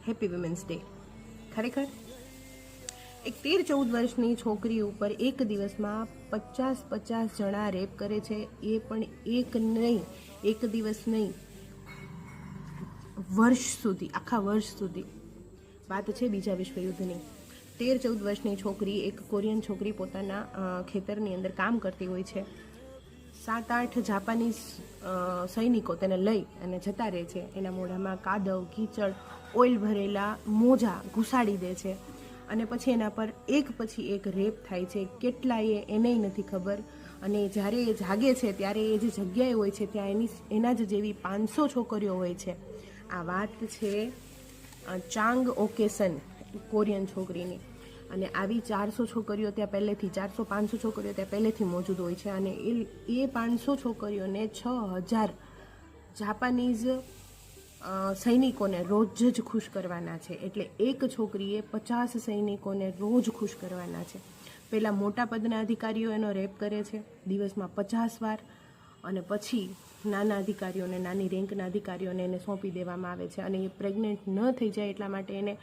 Happy women's day. ખરેખર એક 13-14 વર્ષની છોકરી ઉપર એક દિવસમાં 50 જણા રેપ કરે છે. એ પણ એક નહીં, એક દિવસ નહીં, વર્ષ સુધી, આખા વર્ષ સુધી. વાત છે બીજા વિશ્વયુદ્ધની. 13-14 વર્ષની છોકરી, એક કોરિયન છોકરી પોતાના ખેતરની અંદર કામ કરતી હોય છે. 7-8 જાપાનીઝ સૈનિકો તેને લઈ અને જતા રહે છે. એના મોઢામાં કાદવ, કીચડ, ઓઇલ ભરેલા મોજા ઘુસાડી દે છે અને પછી એના પર એક પછી એક રેપ થાય છે. કેટલાય એને નથી ખબર. અને જ્યારે એ જાગે છે ત્યારે એ જે જગ્યાએ હોય છે ત્યાં એના જ જેવી 500 છોકરીઓ હોય છે. આ વાત છે ચાંગ ઓકેસન, કોરિયન છોકરીની. અને આવી 400 છોકરીઓ ત્યાં પહેલેથી, 400-500 છોકરીઓ ત્યાં પહેલેથી મોજૂદ હોય છે. અને એ 500 છોકરીઓને 6000 જાપાનીઝ સૈનિકોને રોજ જ ખુશ કરવાના છે. એટલે એક છોકરીએ 50 સૈનિકોને રોજ ખુશ કરવાના છે. પહેલાં મોટા પદના અધિકારીઓ એનો રેપ કરે છે દિવસમાં 50 વાર, અને પછી નાના અધિકારીઓને, નાની રેન્કના અધિકારીઓને એને સોંપી દેવામાં આવે છે. અને એ પ્રેગ્નેન્ટ ન થઈ જાય એટલા માટે એને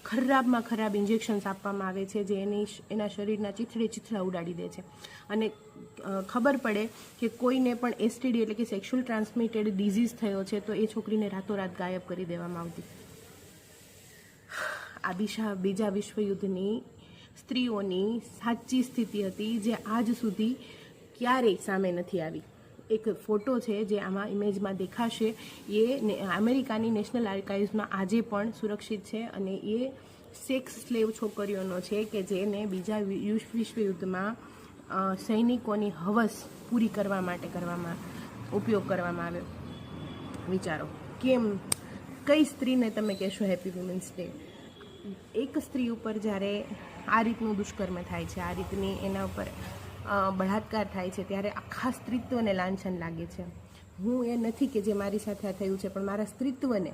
ખરાબમાં ખરાબ ઇન્જેક્શન્સ આપવામાં આવે છે, જે એના શરીરના ચીથડે ઉડાડી દે છે. અને ખબર પડે કે કોઈને પણ એસટીડી એટલે કે સેક્સ્યુઅલ ટ્રાન્સમિટેડ ડિઝીઝ થયો છે તો એ છોકરીને રાતોરાત ગાયબ કરી દેવામાં આવતી. આ બીજા વિશ્વયુદ્ધની સ્ત્રીઓની સાચી સ્થિતિ હતી, જે આજ સુધી ક્યારેય સામે નથી આવી. એક ફોટો છે જે આમાં ઇમેજમાં દેખાશે. એ અમેરિકાની નેશનલ આર્કાઇવ્સમાં આજે પણ સુરક્ષિત છે. અને એ સેક્સ સ્લેવ છોકરીઓનો છે કે જેને બીજા વિશ્વયુદ્ધમાં સૈનિકોની હવસ પૂરી કરવા માટે ઉપયોગ કરવામાં આવ્યો. વિચારો, કેમ, કઈ સ્ત્રીને તમે કહેશો હેપી વુમેન્સ ડે? એક સ્ત્રી ઉપર જ્યારે આ રીતનું દુષ્કર્મ થાય છે, આ રીતની એના ઉપર બળાત્કાર થાય છે, ત્યારે આખા સ્ત્રીત્વને લાંછન લાગે છે. હું એ નથી કે જે મારી સાથે આ થયું છે, પણ મારા સ્ત્રીત્વને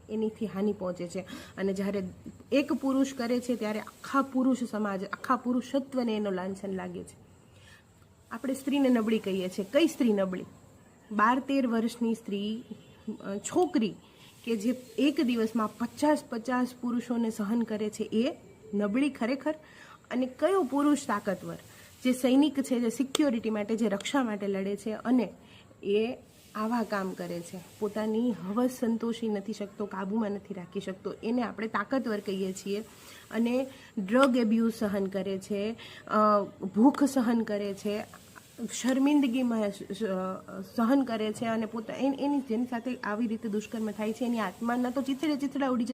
એનીથી હાનિ પહોંચે છે. અને જ્યારે એક પુરુષ કરે છે ત્યારે આખા પુરુષ સમાજ, આખા પુરુષત્વને એનો લાંછન લાગે છે. આપણે સ્ત્રીને નબળી કહીએ છીએ. કઈ સ્ત્રી નબળી? 12-13 વર્ષની સ્ત્રી, છોકરી કે જે એક દિવસમાં 50 પુરુષોને સહન કરે છે, એ નબળી ખરેખર? અને કયો પુરુષ તાકાતવર, જે સૈનિક છે, જે સિક્યોરિટી માટે, જે રક્ષા માટે લડે છે અને એ આવા કામ કરે છે, પોતાની હવસ સંતોષી નથી શકતો, કાબૂમાં નથી રાખી શકતો, એને આપણે તાકાતવર કહીએ છીએ. અને ડ્રગ એબ્યુઝ સહન કરે છે, ભૂખ સહન કરે છે, શર્મિંદગીમાં સહન કરે છે, અને એની જેની સાથે આવી રીતે દુષ્કર્મ થાય છે એની આત્માના તો ચીથડા ઉડી જાય.